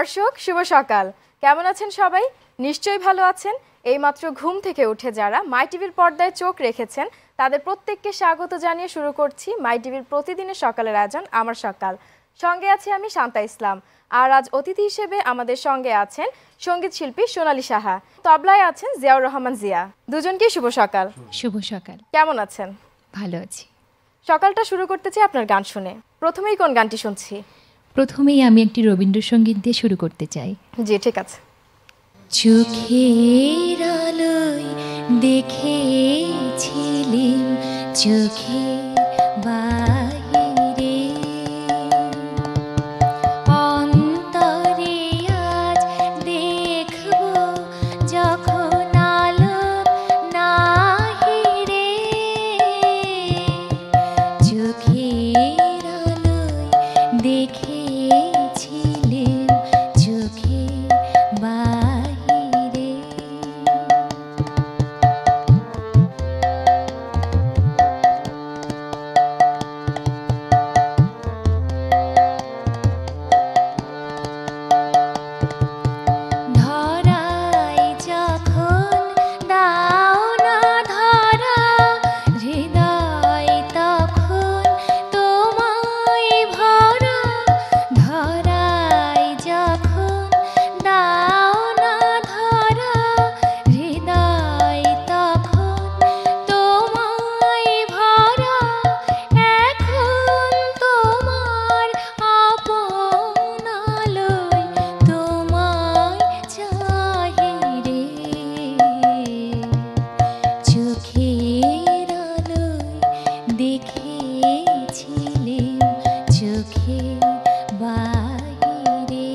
দর্শক শুভ সকাল, কেমন আছেন সবাই? নিশ্চয়ই ভালো আছেন। এইমাত্র ঘুম থেকে উঠে যারা মাই টিভির পর্দায় চোখ রেখেছেন তাদের প্রত্যেককে স্বাগত জানিয়ে শুরু করছি মাই টিভির প্রতিদিনের সকালের আয়োজন আমার সকাল। সঙ্গে আছি আমি শান্তা ইসলাম। আর আজ অতিথি হিসেবে আমাদের সঙ্গে আছেন সঙ্গীত শিল্পী সোনালী সাহা, তবলায় আছেন জিয়াউর রহমান জিয়া। দুজনকেই শুভ সকাল। শুভ সকাল। কেমন আছেন? ভালো আছি। সকালটা শুরু করতে চাই আপনার গান শুনে। প্রথমেই কোন গানটি শুনছি? প্রথমেই আমি একটি রবীন্দ্রসঙ্গীত দিয়ে শুরু করতে চাই। জি ঠিক আছে। চোখের আলোয় দেখেছিলাম চোখে বাহিরে, অন্তরে আজ দেখব যখন আলো নাহিরে। চোখের আলোয় দেখেছিলাম চোখে বাহিরে। ধরায় যখন দাও না ধরা, হৃদয় তখন তোমায় ভরা। ধরায় যখন দাও না ধরা, হৃদয় তখন তোমায় ভরা। এখন তোমার আপন আলোয় তোমায় চাহিরে। চোখের আলোয় দেখেছিলাম চোখে বাহিরে।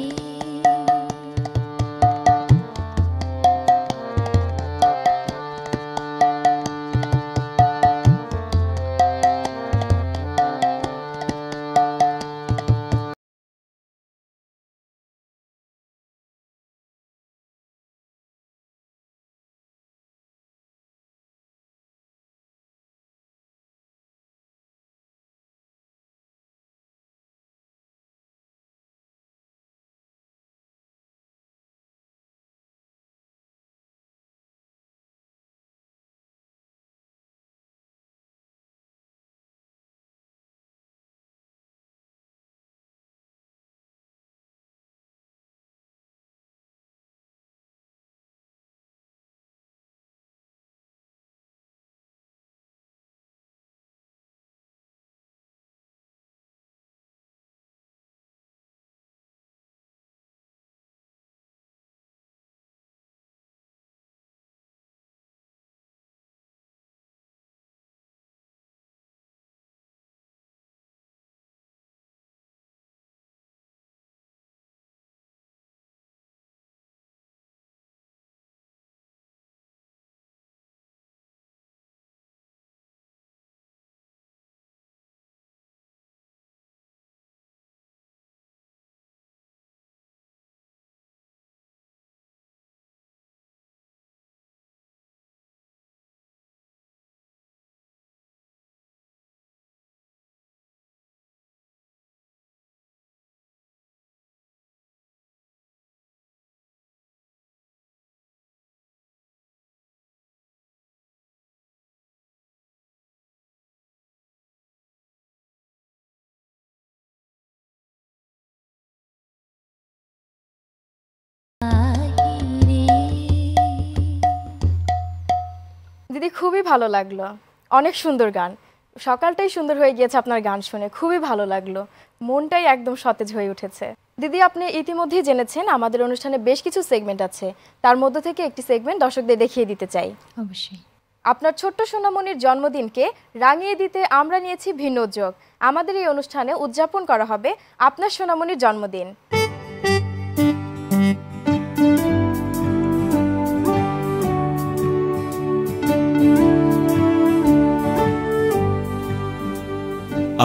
দিদি খুবই ভালো লাগলো, অনেক সুন্দর গান। সকালটাই সুন্দর হয়ে গিয়েছে আপনার গান শুনে, খুবই ভালো লাগলো, মনটাই একদম সতেজ হয়ে উঠেছে। দিদি আপনি ইতিমধ্যেই জেনেছেন আমাদের অনুষ্ঠানে বেশ কিছু সেগমেন্ট আছে, তার মধ্যে থেকে একটি সেগমেন্ট দর্শকদের দেখিয়ে দিতে চাই। অবশ্যই। আপনার ছোট্ট সোনামণির জন্মদিনকে রাঙিয়ে দিতে আমরা নিয়েছি ভিন্ন উদ্যোগ। আমাদের এই অনুষ্ঠানে উদযাপন করা হবে আপনার সোনামণির জন্মদিন।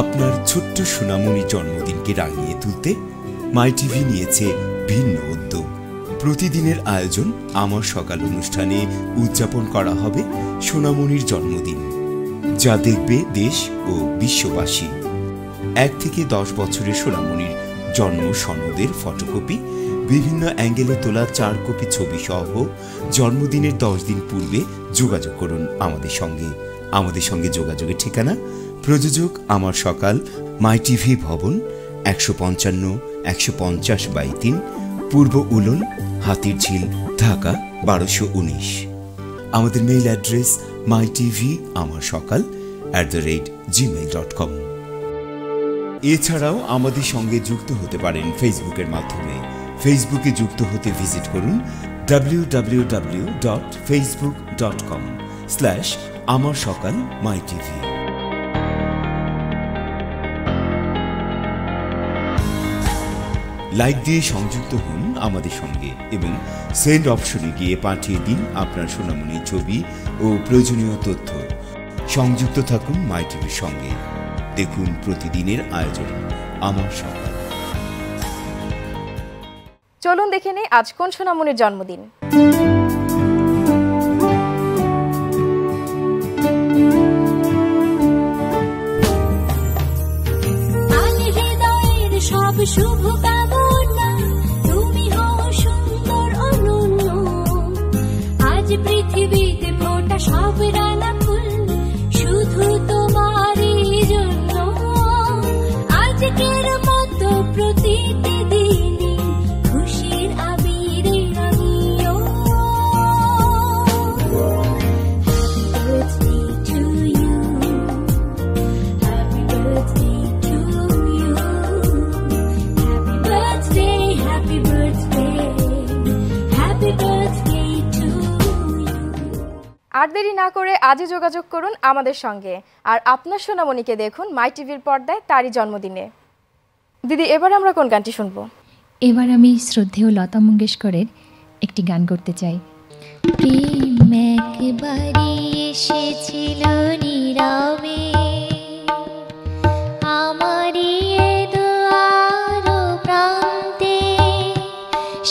আপনার ছোট্ট সোনামণি জন্মদিনকে রাঙিয়ে তুলতে মাই টিভি নিয়েছে ভিন্ন উদ্যোগ। প্রতিদিনের আয়োজন আমার সকাল অনুষ্ঠানে উদযাপন করা হবে সোনামণির জন্মদিন, যা দেখবে দেশ ও বিশ্ববাসী। 1 থেকে 10 বছরের সোনামণির জন্ম সনদের ফটোকপি বিভিন্ন অ্যাঙ্গেলে তোলা 4 কপি ছবি সহ জন্মদিনের 10 দিন পূর্বে যোগাযোগ করুন আমাদের সঙ্গে। আমাদের সঙ্গে যোগাযোগের ঠিকানা প্রযোজক আমার সকাল, মাই টিভি ভবন, 155-150/3, পূর্ব উলন, হাতিরঝিল, ঢাকা 1219। আমাদের মেইল অ্যাড্রেস mytvamarsakal@gmail.com। এছাড়াও আমাদের সঙ্গে যুক্ত হতে পারেন ফেসবুকের মাধ্যমে। ফেসবুকে যুক্ত হতে ভিজিট করুন www.facebook.com/amarsakal-mytv। লাইক দিয়ে সংযুক্ত হন আমাদের সঙ্গে এবং সেন্ড অপশনে গিয়ে পাঠিয়ে দিন আপনার সোনামণির ছবি ও প্রয়োজনীয় তথ্য। সংযুক্ত থাকুন মাই টিভির সঙ্গে। দেখুন প্রতিদিনের আয়োজন আমার সকাল। চলুন দেখে নেই আজ কোন সোনামণির জন্মদিন। সব শুভ কামনা তুমি হও সুন্দর অনন্য। আজ পৃথিবীতে ফোটা সব রানা ফুল শুধু তোমারই জন্য। আজকের মতো প্রতিটি দিনে খুশির আবিরে আমিও। Happy birthday to you. আর দেরি না করে আজই যোগাযোগ করুন আমাদের সঙ্গে আর আপনার সোনামণিকে দেখুন মাই টিভির পর্দায় তারই জন্মদিনে। দিদি, এবার আমরা কোন গানটি শুনবো? এবার আমি শ্রদ্ধেয় লতা মঙ্গেশকরের একটি গান করতে চাই। প্রেম একবারই এসেছিল নীরবে, আমারই এ দুয়ার প্রান্তে,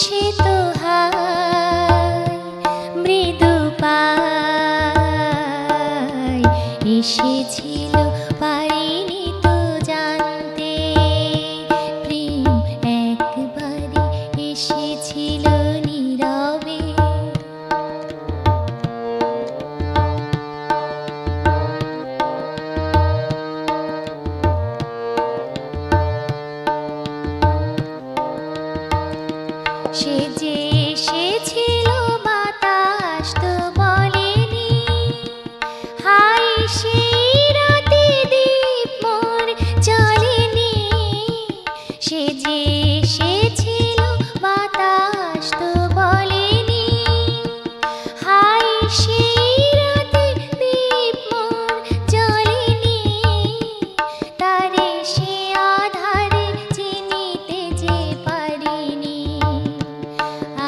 সে তো হায় মৃদু পায় এসেছিল, পারিনি তো জানতে। প্রেম একবারই এসেছিল নীরবে। সে যে এসেছিল বাতাস তো বলেনি, হাই সেই রাতে দীপ মোর জ্বলেনি। সে যে এসেছিল বাতাস তো বলেনি, হাই সেই রাতে দীপ মোর জ্বলেনি। তারে সে আধারে চিনিতে যে পারিনি,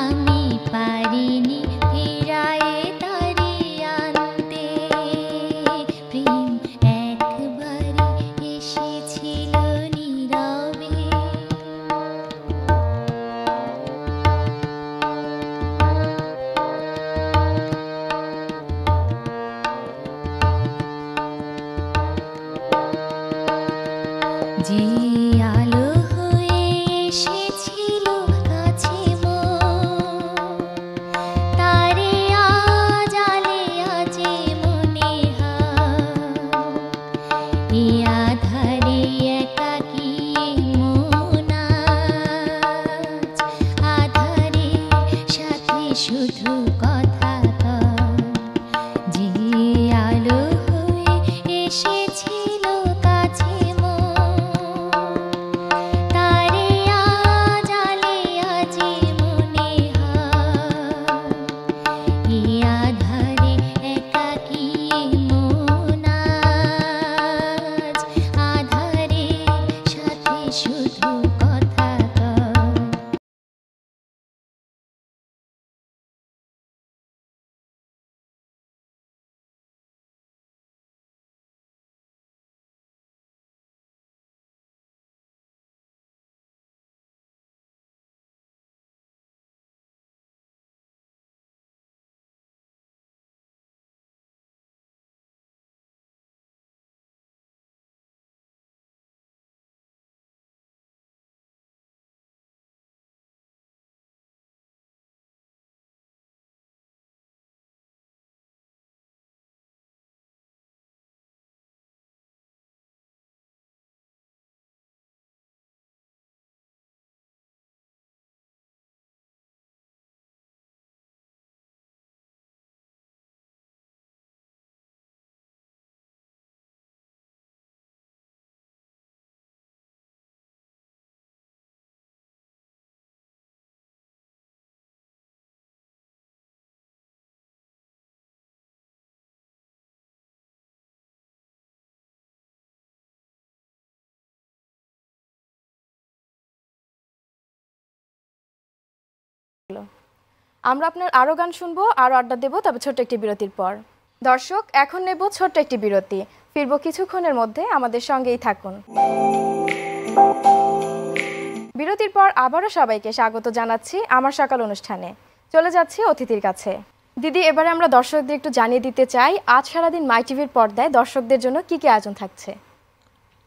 আমি পারিনি ফিরায়ে তারে আনতে। প্রেম একবারই এসেছিল নীরবে। যে আলো হয়ে এসেছিল কাছে মোর, তারে আজ আলে আজে মনে হয়। এ আধারে একাকী মন আজ, আধারের সাথে শুধু কথা কয়। যে আলো হয়ে এসেছিল কাছে মোর, আমরা আপনার আরও গান শুনবো, আরও আড্ডা দেবো, তবে ছোট্ট একটি বিরতির পর। দর্শক, এখন নেব ছোট্ট একটি বিরতি। ফিরবো কিছুক্ষণের মধ্যে, আমাদের সঙ্গেই থাকুন। বিরতির পর আবারও সবাইকে স্বাগত জানাচ্ছি আমার সকাল অনুষ্ঠানে। চলে যাচ্ছি অতিথির কাছে। দিদি, এবারে আমরা দর্শকদের একটু জানিয়ে দিতে চাই আজ সারাদিন মাই টিভির পর্দায় দর্শকদের জন্য কি কি আয়োজন থাকছে।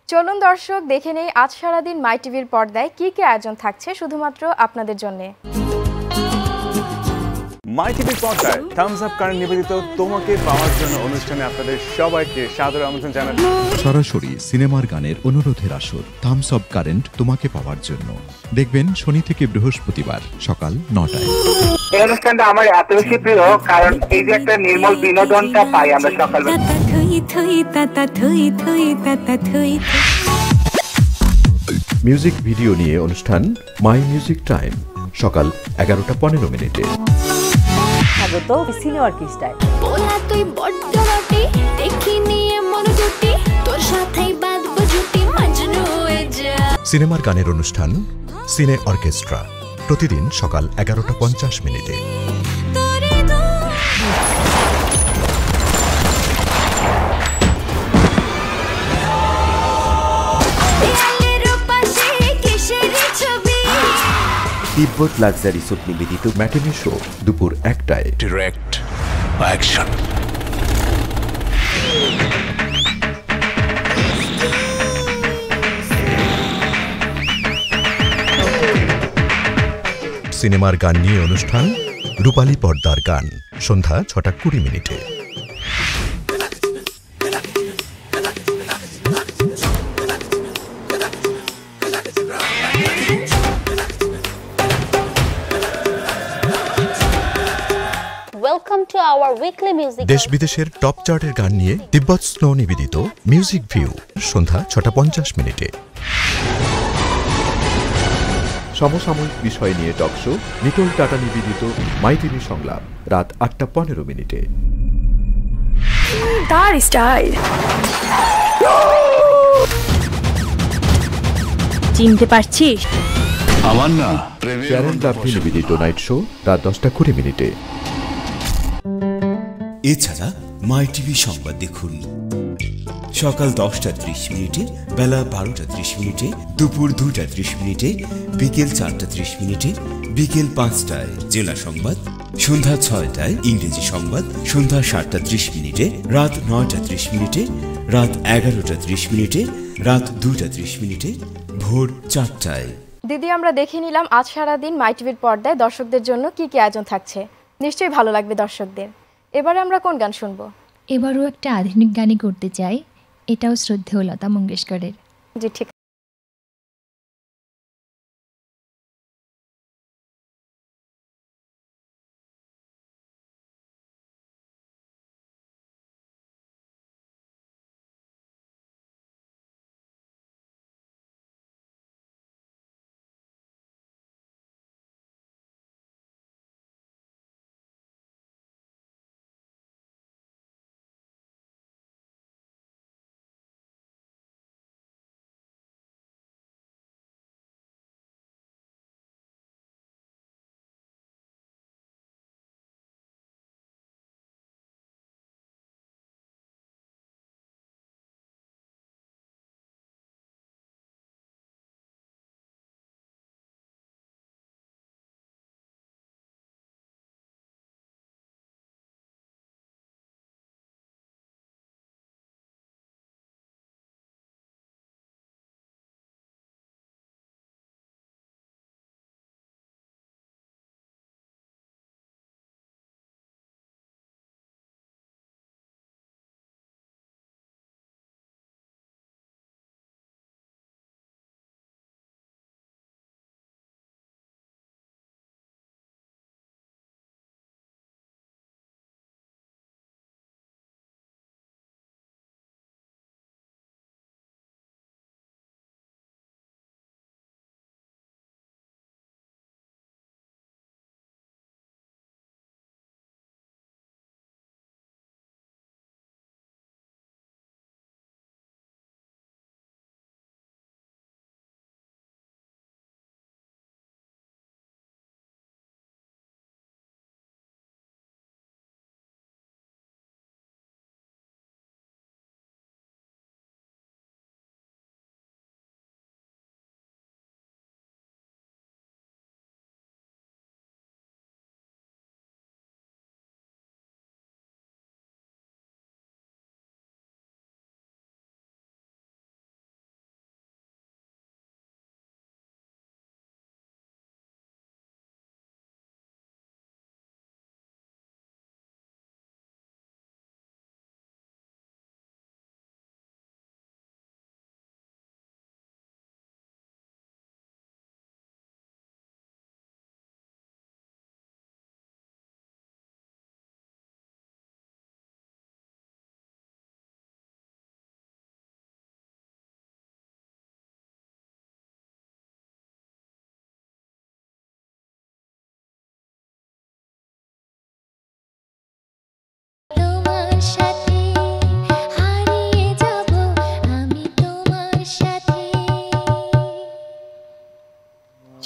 চলুন দর্শক, দেখে নেই আজ সারাদিন মাই টিভির পর্দায় কি কি আয়োজন থাকছে শুধুমাত্র আপনাদের জন্য। মাই টিভির পর্দায় থামস আপ কারেন্ট নিবেদিত তোমাকে পাওয়ার জন্য অনুষ্ঠানে আপনাদের সবাইকে সাদর আমন্ত্রণ জানাচ্ছি। সরাসরি সিনেমার গানের অনুরোধের আসর থামস আপ কারেন্ট তোমাকে পাওয়ার জন্য দেখবেন শনি থেকে বৃহস্পতিবার সকাল 9টায়। এই অনুষ্ঠানটা আমার এত বেশি প্রিয় কারণ এই যে একটা নির্মল বিনোদনটা পাই আমরা সকালবেলা। মিউজিক ভিডিও নিয়ে অনুষ্ঠান মাই মিউজিক টাইম সকাল 11:15 স্বাগত সিনে অর্কেস্ট্রায়। পোলা তুই বড্ড রটি দেখি নিয়ে মন জুটি তোর সাথেই বাঁধবো জুটি মজনু হয়ে যা। সিনেমার গানের অনুষ্ঠান সিনে অর্কেস্ট্রা প্রতিদিন সকাল 11:50 তোরে দো দেয়ালের পাশে কিসের ছবি। তিব্বত লাক্সারি সুট নিবেদিত ম্যাটিনি শো দুপুর 1টায়। Direct action. সিনেমার গান নিয়ে অনুষ্ঠান রূপালী পর্দার গান সন্ধ্যা 6:20। Welcome to our weekly music. দেশ বিদেশের টপ চার্টের গান নিয়ে তিব্বত স্নো নিবেদিত মিউজিক ভিউ সন্ধ্যা 6:50। সমসাময়িক বিষয় নিয়ে টক শো নিটোল টাটা নিবেদিত মাই টিভি সংলাপ রাত 8:15। তার স্টাইল চিনতে পারছিস? আমার না শ্যারন লাভলি নিবেদিত নাইট শো রাত 10:20। এছাড়া মাই টিভি সংবাদ দেখুন সকাল 10:30, বেলা 12:30, দুপুর 2:30, বিকেল 4:30, বিকেল 5টায় জেলা সংবাদ, সন্ধ্যা 6টায় ইংরেজি সংবাদ, সন্ধ্যা 7:30, রাত 9:30, রাত 11:30, রাত 2:30, ভোর 4টায়। দিদি, আমরা দেখে নিলাম আজ সারাদিন মাই টিভির পর্দায় দর্শকদের জন্য কি কি আয়োজন থাকছে। নিশ্চয়ই ভালো লাগবে দর্শকদের। এবারে আমরা কোন গান শুনবো? এবারও একটা আধুনিক গানই করতে চাই, এটাও শ্রদ্ধেয় লতা মঙ্গেশকরের। জি, ঠিক।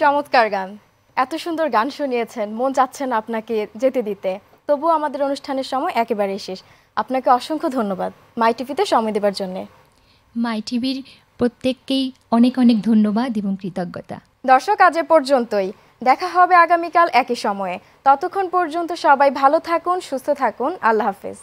চমৎকার গান, এত সুন্দর গান শুনিয়েছেন, মন চাচ্ছে না আপনাকে যেতে দিতে, তবুও আমাদের অনুষ্ঠানের সময় একেবারেই শেষ। আপনাকে অসংখ্য ধন্যবাদ মাই টিভিতে সময় দেওয়ার জন্য। মাই টিভির প্রত্যেককেই অনেক অনেক ধন্যবাদ এবং কৃতজ্ঞতা। দর্শক, আজ এ পর্যন্তই, দেখা হবে আগামীকাল একই সময়ে। ততক্ষণ পর্যন্ত সবাই ভালো থাকুন, সুস্থ থাকুন, আল্লাহ হাফেজ।